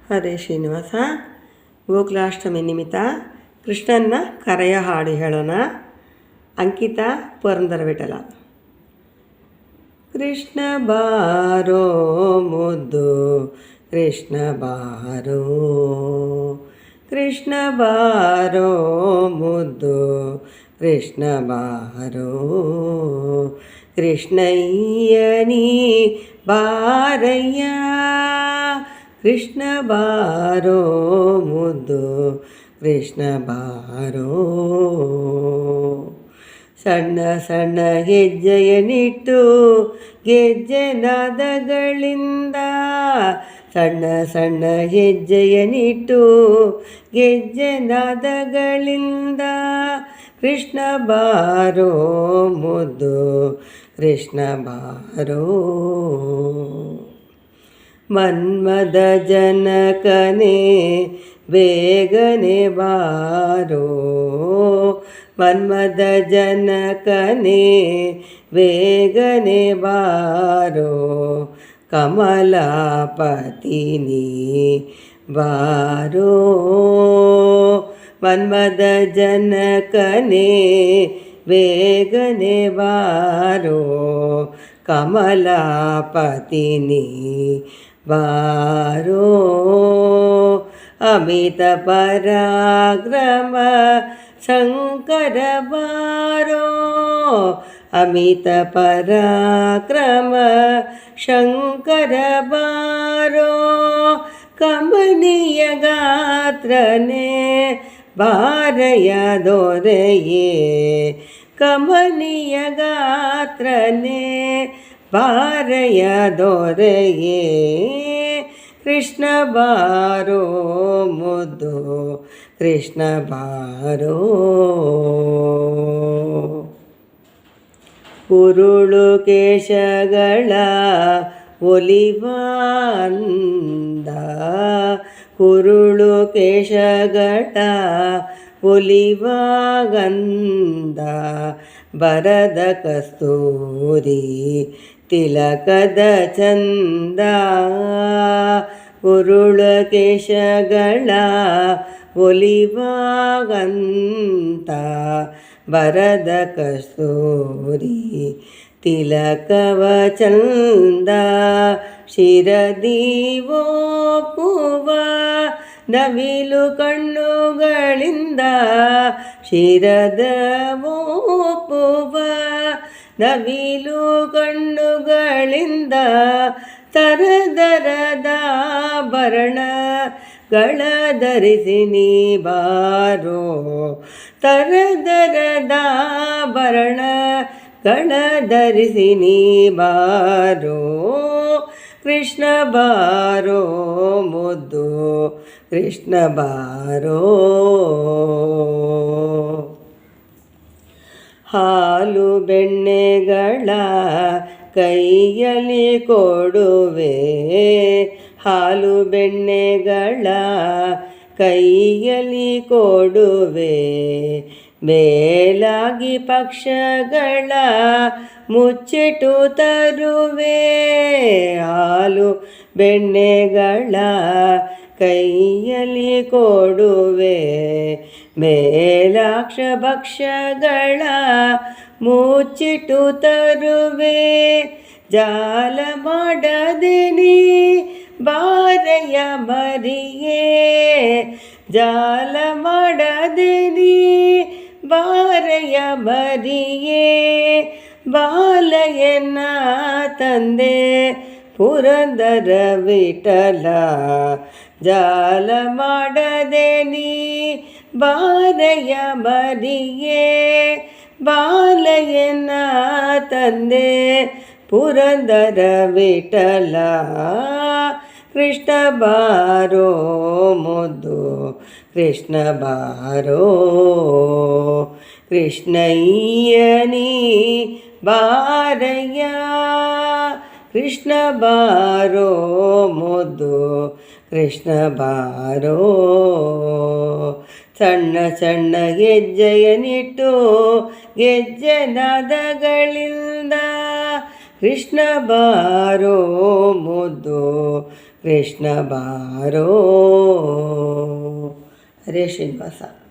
ಹರೇ ಶ್ರೀನಿವಾಸ. ಗೋಕುಲಾಷ್ಟಮಿ ನಿಮಿತ್ತ ಕೃಷ್ಣನ ಕರೆಯ ಹಾಡು ಹೇಳೋಣ. ಅಂಕಿತ ಪುರಂದರ ವಿಠಲ. ಕೃಷ್ಣ ಬಾರೋ ಮುದ್ದು ಕೃಷ್ಣ ಬಾರೋ, ಕೃಷ್ಣ ಬಾರೋ ಮುದ್ದು ಕೃಷ್ಣ ಬಾರೋ, ಕೃಷ್ಣಯ್ಯನಿ ಬಾರಯ್ಯ, ಕೃಷ್ಣ ಬಾರೋ ಮುದ್ದು ಕೃಷ್ಣ ಬಾರೋ. ಸಣ್ಣ ಸಣ್ಣ ಹೆಜ್ಜೆಯನಿಟ್ಟು ಗೆಜ್ಜೆ ನಾದಗಳಿಂದ, ಸಣ್ಣ ಸಣ್ಣ ಹೆಜ್ಜೆಯನಿಟ್ಟು ಗೆಜ್ಜೆ ನಾದಗಳಿಂದ, ಕೃಷ್ಣ ಬಾರೋ ಮುದ್ದು ಕೃಷ್ಣ ಬಾರೋ. ಮನ್ಮದ ಜನಕನೇ ಬೇಗನೆ ಬಾರೋ, ಮನ್ಮದ ಜನಕನೇ ಬೇಗನೆ ಬಾರೋ, ಕಮಲಾಪತಿನಿ ಬಾರೋ, ಮನ್ಮದ ಜನಕನೇ ಬೇಗನೆ ಬಾರೋ, ಕಮಲಾಪತಿನಿ ಬಾರೋ. ಅಮಿತ ಪರಾಕ್ರಮ ಶಂಕರ ಬಾರೋ, ಅಮಿತ ಪರಾಕ್ರಮ ಶಂಕರ ಬಾರೋ, ಕಮನೀಯ ಗಾತ್ರನೇ ಬಾರಯ ದೊರೆಯೇ, ಕಮನೀಯ ಗಾತ್ರನೇ ಬಾರಯ ದೊರೆಯೇ, ಕೃಷ್ಣ ಬಾರೋ ಮುದ್ದು ಕೃಷ್ಣ ಬಾರೋ. ಉರುಳು ಕೇಶಗಳ ಒಲಿವಾಂದ, ಕುರುಳು ಕೇಶಗಳ ಒಲಿವಾಗಂದ, ಬರದ ಕಸ್ತೂರಿ ತಿಲಕದ ಚಂದ, ಉರುಳ ಕೇಶಗಳ ಒಲಿವಾಗಂತ, ಬರದ ಕಸ್ತೂರಿ ತಿಲಕವ ಚಂದ, ಶಿರದೀವೋಪುವ ನವಿಲು ಕಣ್ಣುಗಳಿಂದ, ಶಿರದ ಓಪುವ ನವಿಲು ಕಣ್ಣುಗಳಿಂದ, ತರದರದ ಭರಣಗಳ ಧರಿಸಿ ನೀ ಬಾರೋ, ತರದರದ ಭರಣಗಳ ಧರಿಸಿ ನೀ ಬಾರೋ, ಕೃಷ್ಣ ಬಾರೋ ಮುದ್ದು ಕೃಷ್ಣ ಬಾರೋ. ಹಾಲು ಬೆಣ್ಣೆಗಳ ಕೈಯಲ್ಲಿ ಕೊಡುವೆ, ಹಾಲು ಬೆಣ್ಣೆಗಳ ಕೈಯಲ್ಲಿ ಕೊಡುವೆ, ಮೇಲಾಗಿ ಪಕ್ಷಗಳ ಮುಚ್ಚಿಟ್ಟು ತರುವೆ, ಹಾಲು ಬೆಣ್ಣೆಗಳ ಕೈಯಲ್ಲಿ ಕೊಡುವೆ, ಮೇಲಾಕ್ಷ ಭಕ್ಷ್ಯಗಳ ಮುಚ್ಚಿಟ್ಟು ತರುವೆ, ಜಾಲ ಮಾಡದೆ ನೀ ಬಾರಯ್ಯ ಮರಿಯೇ, ಜಾಲ ಮಾಡದೆ ನೀ ಬಾರಯ್ಯ ಮರಿಯೇ, ಬಾಲಯ್ಯನ ತಂದೆ ಪುರಂದರ ವಿಠಲ, ಜಾಲ ಮಾಡದೆ ನೀ ಬಾರಯ್ಯ ಮರಿಯೇ, ಬಾಲಯ್ಯನ ತಂದೆ ಪುರಂದರ ವಿಠಲ, ಕೃಷ್ಣ ಬಾರೋ ಮುದ್ದು ಕೃಷ್ಣ ಬಾರೋ, ಕೃಷ್ಣಯ್ಯನಿ ಬಾರಯ್ಯ, ಕೃಷ್ಣ ಬಾರೋ ಮುದ್ದು ಕೃಷ್ಣ ಬಾರೋ. ಸಣ್ಣ ಸಣ್ಣ ಹೆಜ್ಜೆಯನಿಟ್ಟು ಗೆಜ್ಜೆ ನಾದಗಳಿಂದ, ಕೃಷ್ಣ ಬಾರೋ ಮುದ್ದು ಕೃಷ್ಣ ಬಾರೋ. ಹರೇ ಶ್ರೀನಿವಾಸ.